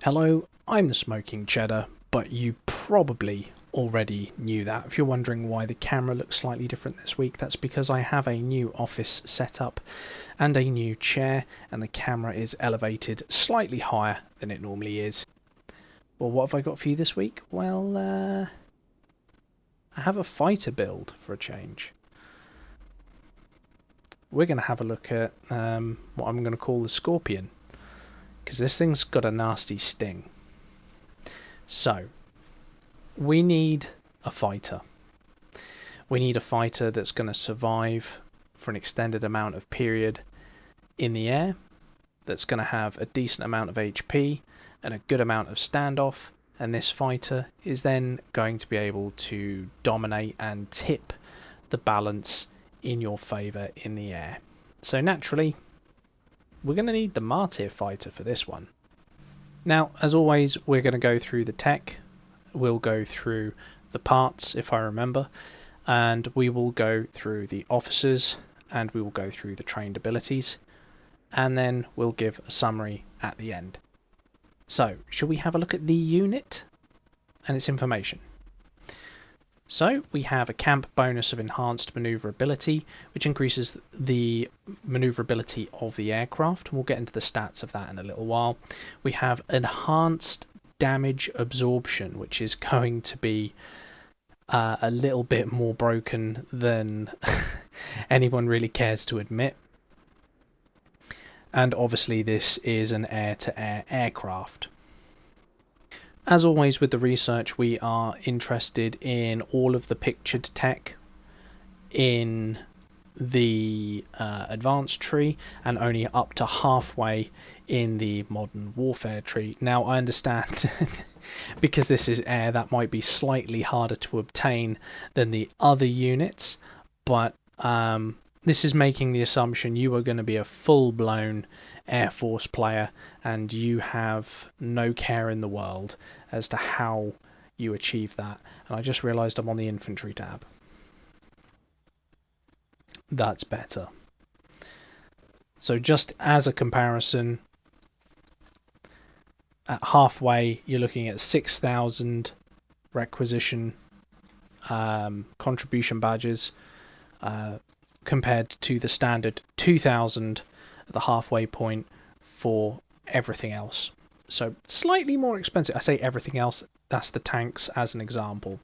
Hello, I'm the Smoking Cheddar, but you probably already knew that. If you're wondering why the camera looks slightly different this week, that's because I have a new office setup and a new chair, and the camera is elevated slightly higher than it normally is. Well, what have I got for you this week? Well, I have a fighter build for a change. We're going to have a look at what I'm going to call the Scorpion, because this thing's got a nasty sting. So, we need a fighter. We need a fighter that's going to survive for an extended amount of period in the air, that's going to have a decent amount of HP and a good amount of standoff, and this fighter is then going to be able to dominate and tip the balance in your favour in the air. So naturally, we're going to need the Martyr fighter for this one. Now, as always, we're going to go through the tech, we'll go through the parts, if I remember, and we will go through the officers, and we will go through the trained abilities, and then we'll give a summary at the end. So, shall we have a look at the unit and its information? So, we have a camp bonus of enhanced maneuverability, which increases the maneuverability of the aircraft. We'll get into the stats of that in a little while. We have enhanced damage absorption, which is going to be a little bit more broken than anyone really cares to admit. And obviously this is an air-to-air aircraft. As always with the research, we are interested in all of the pictured tech in the advanced tree and only up to halfway in the modern warfare tree. Now I understand because this is air, that might be slightly harder to obtain than the other units, but this is making the assumption you are going to be a full-blown Air Force player and you have no care in the world as to how you achieve that. And I just realised I'm on the infantry tab. That's better. So just as a comparison, at halfway you're looking at 6,000 requisition contribution badges compared to the standard 2,000 at the halfway point for everything else. So slightly more expensive. I say everything else, that's the tanks as an example.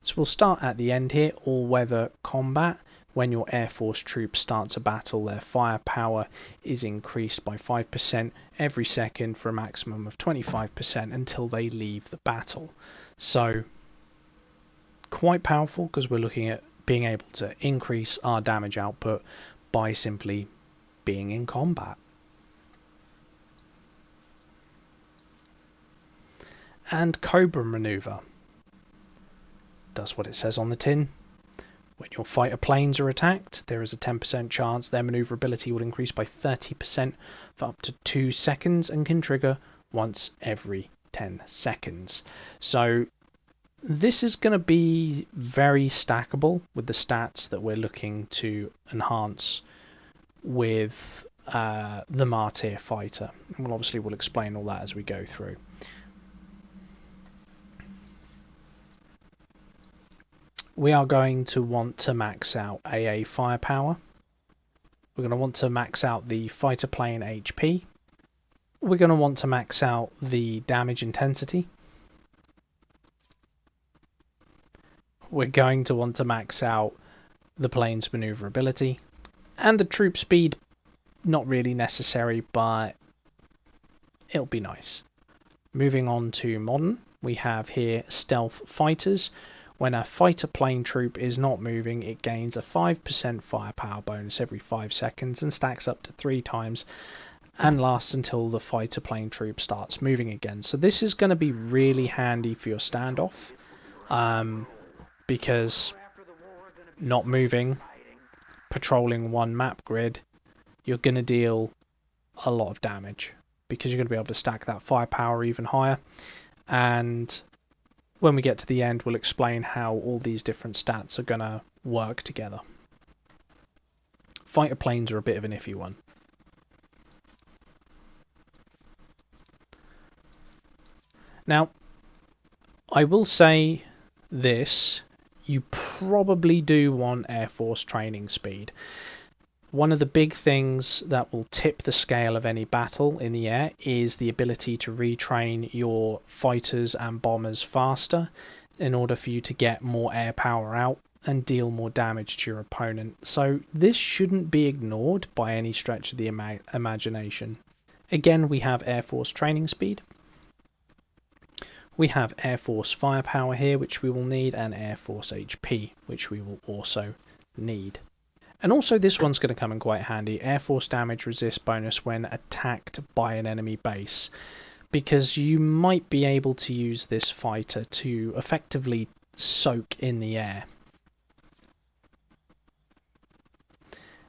So we'll start at the end here, all-weather combat. When your Air Force troops starts a battle, their firepower is increased by 5% every second for a maximum of 25% until they leave the battle. So quite powerful, because we're looking at being able to increase our damage output by simply being in combat. And Cobra maneuver does what it says on the tin. When your fighter planes are attacked, there is a 10% chance their maneuverability will increase by 30% for up to 2 seconds and can trigger once every 10 seconds. So this is going to be very stackable with the stats that we're looking to enhance with the Martyr fighter. And we'll explain all that as we go through. We are going to want to max out AA firepower. We're going to want to max out the fighter plane HP. We're going to want to max out the damage intensity. We're going to want to max out the plane's maneuverability. And the troop speed, not really necessary, but it'll be nice. Moving on to modern, we have here stealth fighters. When a fighter plane troop is not moving, it gains a 5% firepower bonus every 5 seconds and stacks up to 3 times and lasts until the fighter plane troop starts moving again. So this is going to be really handy for your standoff, because not moving, patrolling one map grid, you're going to deal a lot of damage because you're going to be able to stack that firepower even higher. And when we get to the end, we'll explain how all these different stats are going to work together. Fighter planes are a bit of an iffy one. Now, I will say this, you probably do want Air Force training speed. One of the big things that will tip the scale of any battle in the air is the ability to retrain your fighters and bombers faster in order for you to get more air power out and deal more damage to your opponent. So this shouldn't be ignored by any stretch of the imagination. Again, we have Air Force training speed. We have Air Force firepower here, which we will need, and Air Force HP, which we will also need. And also this one's going to come in quite handy, Air Force damage resist bonus when attacked by an enemy base, because you might be able to use this fighter to effectively soak in the air.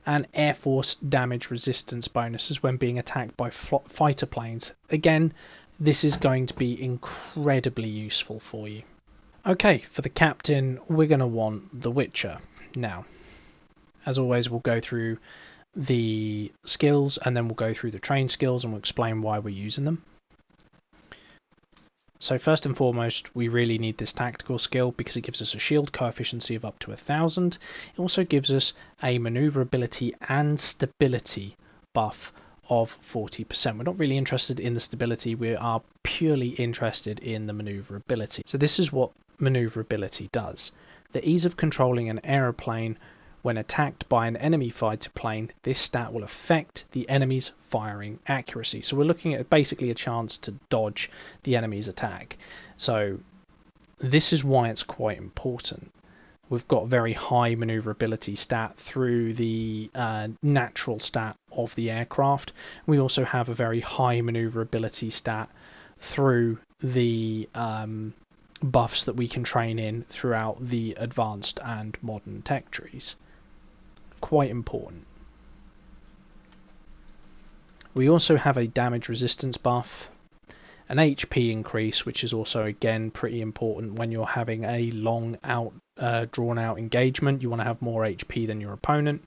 And Air Force damage resistance bonuses when being attacked by fighter planes. Again, this is going to be incredibly useful for you. Okay, for the captain, we're going to want the Witcher. Now, as always, we'll go through the skills and then we'll go through the train skills and we'll explain why we're using them. So first and foremost, we really need this tactical skill because it gives us a shield coefficient of up to 1000. It also gives us a maneuverability and stability buff of 40%. We're not really interested in the stability, we are purely interested in the maneuverability. So this is what maneuverability does. The ease of controlling an aeroplane when attacked by an enemy fighter plane, this stat will affect the enemy's firing accuracy. So we're looking at basically a chance to dodge the enemy's attack. So this is why it's quite important. We've got a very high maneuverability stat through the natural stat of the aircraft. We also have a very high maneuverability stat through the buffs that we can train in throughout the advanced and modern tech trees. Quite important. We also have a damage resistance buff, an HP increase, which is also again pretty important when you're having a long drawn out engagement. You want to have more HP than your opponent.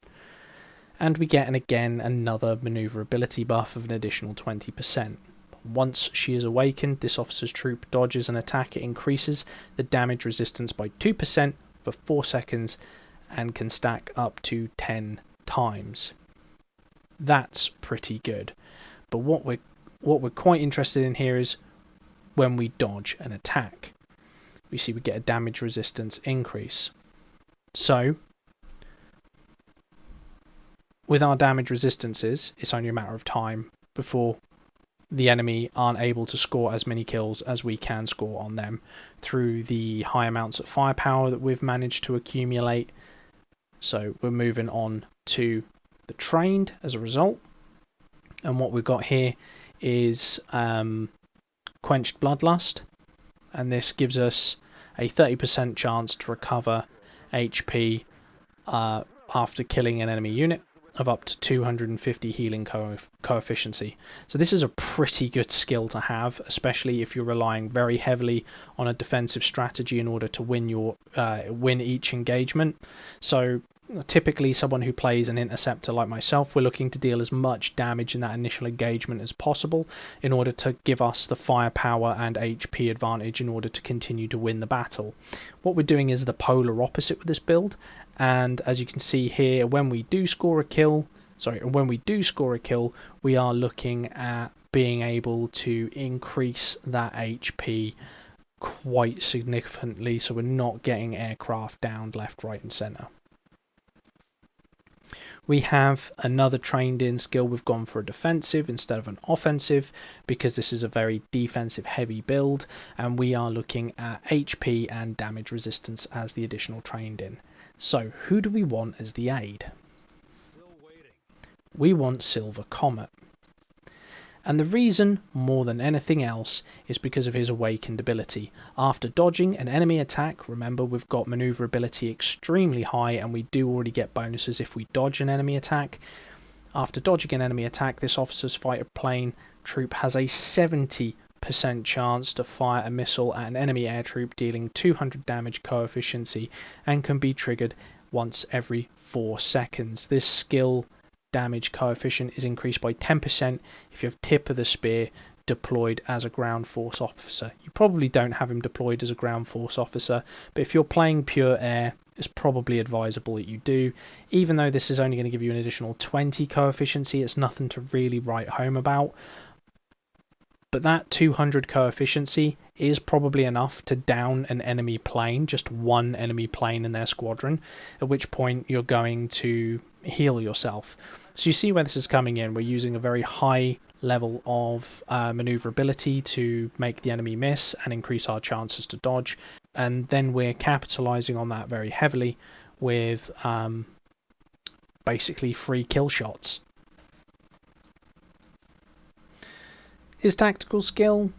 And we get another maneuverability buff of an additional 20%. Once she is awakened, this officer's troop dodges an attack. It increases the damage resistance by 2% for 4 seconds and can stack up to 10 times. That's pretty good. But what we're quite interested in here is when we dodge an attack. We see we get a damage resistance increase. So with our damage resistances, it's only a matter of time before the enemy aren't able to score as many kills as we can score on them through the high amounts of firepower that we've managed to accumulate. So we're moving on to the trained as a result. And what we've got here is quenched bloodlust. And this gives us a 30% chance to recover HP after killing an enemy unit of up to 250 healing coefficiency. So this is a pretty good skill to have, especially if you're relying very heavily on a defensive strategy in order to win each engagement. So typically someone who plays an interceptor like myself, we're looking to deal as much damage in that initial engagement as possible in order to give us the firepower and HP advantage in order to continue to win the battle. What we're doing is the polar opposite with this build, and as you can see here, when we do score a kill, we are looking at being able to increase that HP quite significantly, so we're not getting aircraft downed left, right and centre. We have another trained in skill. We've gone for a defensive instead of an offensive because this is a very defensive heavy build, and we are looking at HP and damage resistance as the additional trained in. So who do we want as the aid? We want Silver Comet. And the reason, more than anything else, is because of his awakened ability. After dodging an enemy attack, remember we've got maneuverability extremely high and we do already get bonuses if we dodge an enemy attack. After dodging an enemy attack, this officer's fighter plane troop has a 70% chance to fire a missile at an enemy air troop, dealing 200 damage coefficient and can be triggered once every 4 seconds. This skill damage coefficient is increased by 10% if you have tip of the spear deployed as a ground force officer. You probably don't have him deployed as a ground force officer, but if you're playing pure air, it's probably advisable that you do. Even though this is only going to give you an additional 20 coefficiency, it's nothing to really write home about. But that 200 coefficiency is probably enough to down an enemy plane, just one enemy plane in their squadron, at which point you're going to heal yourself. So you see where this is coming in. We're using a very high level of maneuverability to make the enemy miss and increase our chances to dodge, and then we're capitalizing on that very heavily with basically free kill shots. His tactical skill,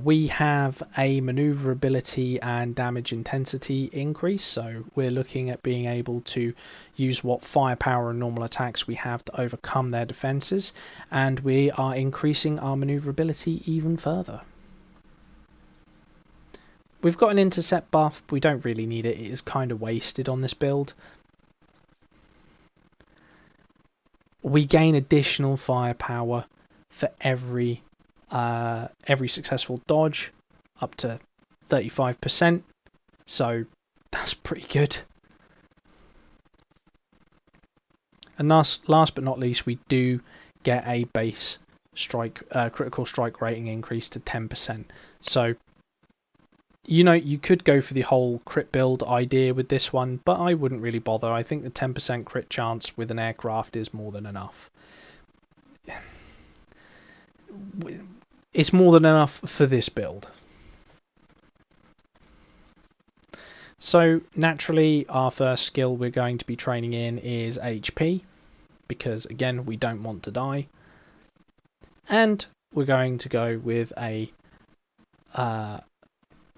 we have a maneuverability and damage intensity increase, so we're looking at being able to use what firepower and normal attacks we have to overcome their defenses, and we are increasing our maneuverability even further. We've got an intercept buff, but we don't really need it. It is kind of wasted on this build. We gain additional firepower for every successful dodge, up to 35%, so that's pretty good. And last but not least, we do get a base strike critical strike rating increase to 10%. So you could go for the whole crit build idea with this one, but I wouldn't really bother. I think the 10% crit chance with an aircraft is more than enough. It's more than enough for this build. So naturally, our first skill we're going to be training in is HP, because again, we don't want to die. And we're going to go with a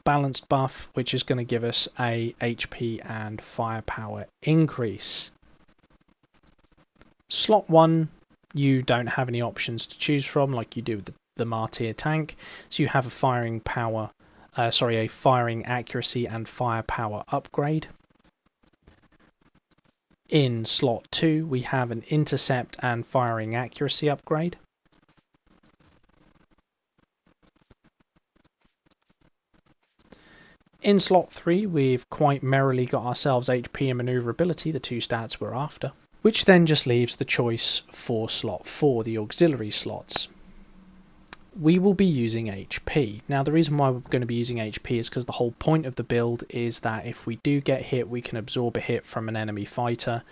balanced buff, which is going to give us a HP and firepower increase. Slot 1, you don't have any options to choose from like you do with the Martyr tank, so you have a firing accuracy and firepower upgrade. In slot 2, we have an intercept and firing accuracy upgrade. In slot 3, we've quite merrily got ourselves HP and maneuverability, the two stats we're after, which then just leaves the choice for slot 4, the auxiliary slots. We will be using HP. Now, the reason why we're going to be using HP is because the whole point of the build is that if we do get hit, we can absorb a hit from an enemy fighter.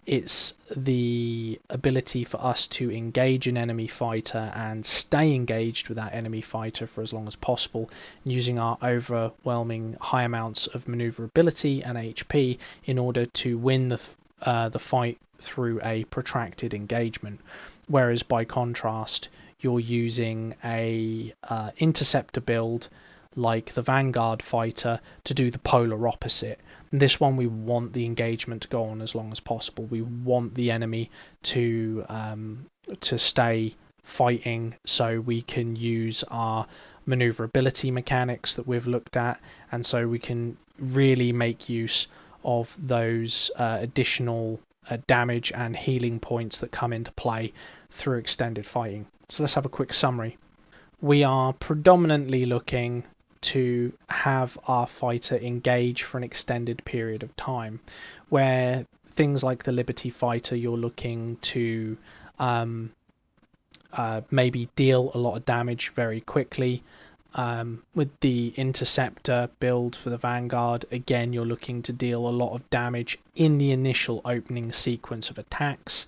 It's the ability for us to engage an enemy fighter and stay engaged with that enemy fighter for as long as possible, using our overwhelming high amounts of maneuverability and HP in order to win the fight through a protracted engagement. Whereas by contrast, you're using a interceptor build like the Vanguard fighter to do the polar opposite. And this one, we want the engagement to go on as long as possible. We want the enemy to stay fighting, so we can use our maneuverability mechanics that we've looked at, and so we can really make use of those additional damage and healing points that come into play through extended fighting. So let's have a quick summary. We are predominantly looking to have our fighter engage for an extended period of time, where things like the Liberty fighter, you're looking to maybe deal a lot of damage very quickly. With the interceptor build for the Vanguard, again, you're looking to deal a lot of damage in the initial opening sequence of attacks.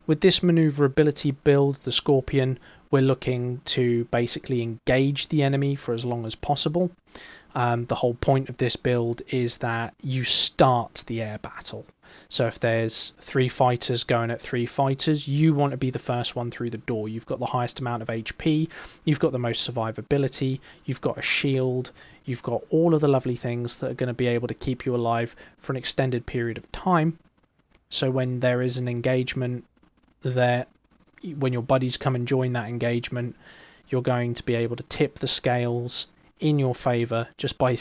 With this maneuverability build, the Scorpion, we're looking to basically engage the enemy for as long as possible. The whole point of this build is that you start the air battle. So if there's 3 fighters going at 3 fighters, you want to be the first one through the door. You've got the highest amount of HP, you've got the most survivability, you've got a shield, you've got all of the lovely things that are going to be able to keep you alive for an extended period of time. So when there is an engagement there, when your buddies come and join that engagement, you're going to be able to tip the scales in your favor just by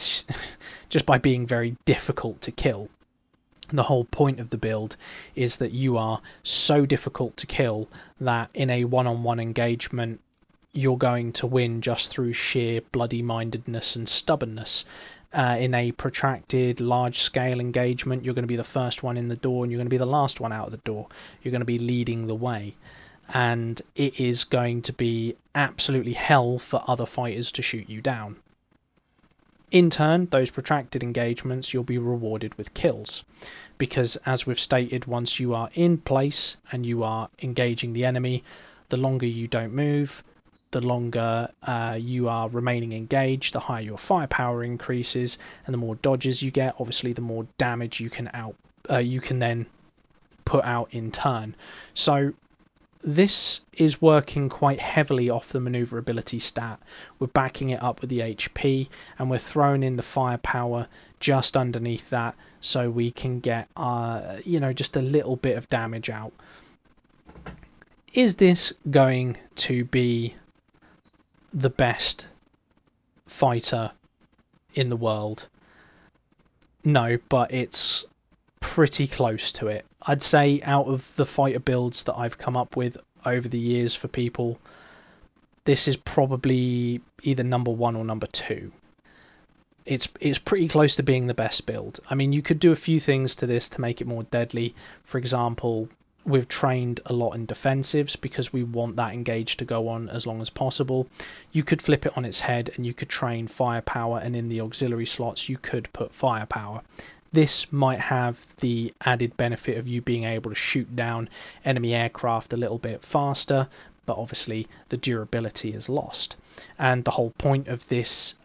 being very difficult to kill. The whole point of the build is that you are so difficult to kill that in a one-on-one engagement, you're going to win just through sheer bloody-mindedness and stubbornness. In a protracted, large-scale engagement, you're going to be the first one in the door and you're going to be the last one out of the door. You're going to be leading the way. And it is going to be absolutely hell for other fighters to shoot you down. In turn, those protracted engagements, you'll be rewarded with kills. Because, as we've stated, once you are in place and you are engaging the enemy, the longer you don't move, the longer you are remaining engaged, the higher your firepower increases, and the more dodges you get, obviously the more damage you can then put out in turn. So this is working quite heavily off the maneuverability stat. We're backing it up with the HP, and we're throwing in the firepower just underneath that, so we can get just a little bit of damage out. Is this going to be the best fighter in the world? No, but it's pretty close to it. I'd say out of the fighter builds that I've come up with over the years for people, this is probably either number 1 or number 2. It's pretty close to being the best build. I mean, you could do a few things to this to make it more deadly. For example, we've trained a lot in defensives because we want that engage to go on as long as possible. You could flip it on its head and you could train firepower, and in the auxiliary slots you could put firepower. This might have the added benefit of you being able to shoot down enemy aircraft a little bit faster, but obviously the durability is lost. And the whole point of this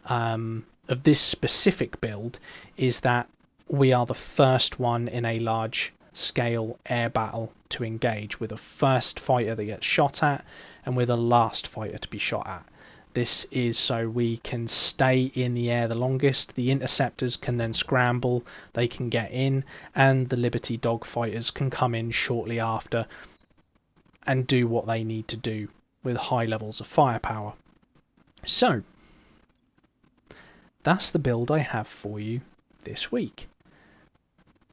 specific build is that we are the first one in a large scale air battle to engage. We're the first fighter that gets shot at, and we're the last fighter to be shot at. This is so we can stay in the air the longest. The interceptors can then scramble, they can get in, and the Liberty dogfighters can come in shortly after and do what they need to do with high levels of firepower. So that's the build I have for you this week.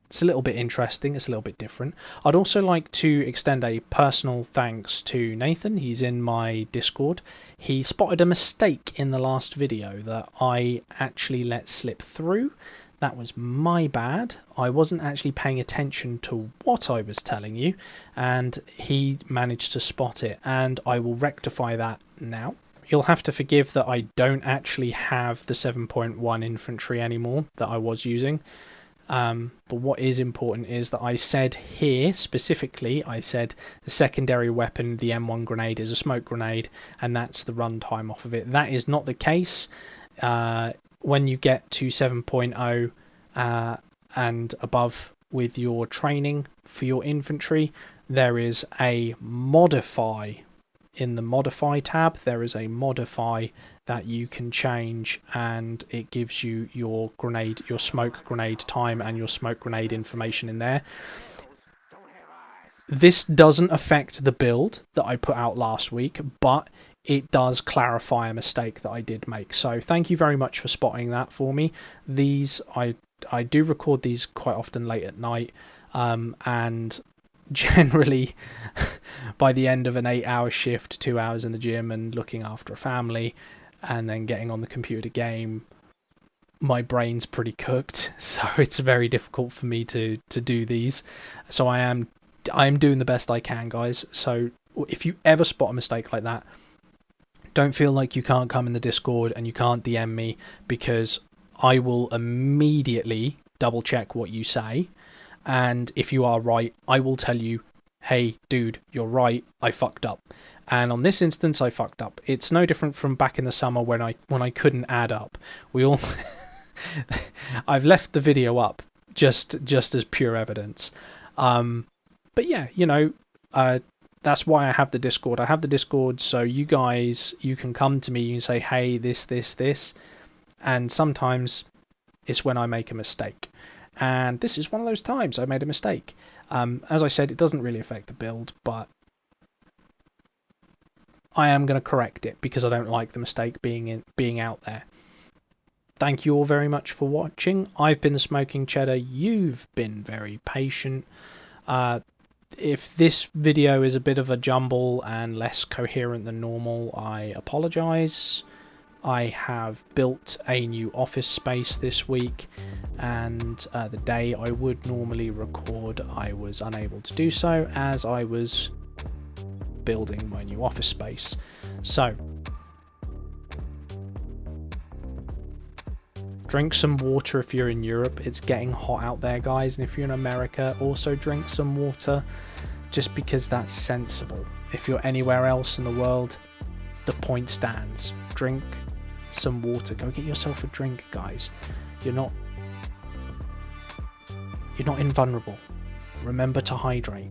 It's a little bit interesting, it's a little bit different. I'd also like to extend a personal thanks to Nathan. He's in my Discord. He spotted a mistake in the last video that I actually let slip through. That was my bad. I wasn't actually paying attention to what I was telling you, and he managed to spot it, and I will rectify that now. You'll have to forgive that I don't actually have the 7.1 infantry anymore that I was using. But what is important is that I said here specifically, I said the secondary weapon, the M1 grenade, is a smoke grenade, and that's the runtime off of it. That is not the case. When you get to 7.0 and above with your training for your infantry, there is a modify. In the modify tab, there is a modify that you can change, and it gives you your grenade, your smoke grenade time and your smoke grenade information in there. This doesn't affect the build that I put out last week, but it does clarify a mistake that I did make. So thank you very much for spotting that for me. These I do record these quite often late at night, and generally by the end of an 8-hour shift, 2 hours in the gym and looking after a family and then getting on the computer game, my brain's pretty cooked, so it's very difficult for me to do these. So I am doing the best I can, guys. So if you ever spot a mistake like that, don't feel like you can't come in the Discord and you can't DM me, because I will immediately double check what you say. And if you are right, I will tell you, hey, dude, you're right, I fucked up. And on this instance, I fucked up. It's no different from back in the summer when I couldn't add up. We all, I've left the video up just as pure evidence. But yeah, that's why I have the Discord. I have the Discord so you guys, you can come to me, you can say, hey, this, and sometimes it's when I make a mistake. And this is one of those times I made a mistake. As I said, it doesn't really affect the build, but I am going to correct it because I don't like the mistake being out there. Thank you all very much for watching. I've been the Smoking Cheddar. You've been very patient. If this video is a bit of a jumble and less coherent than normal, I apologise. I have built a new office space this week, and the day I would normally record I was unable to do so as I was building my new office space. So drink some water if you're in Europe. It's getting hot out there, guys, and if you're in America, also drink some water, just because that's sensible. If you're anywhere else in the world, the point stands. Drink some water. Go get yourself a drink, guys. You're not invulnerable. Remember to hydrate.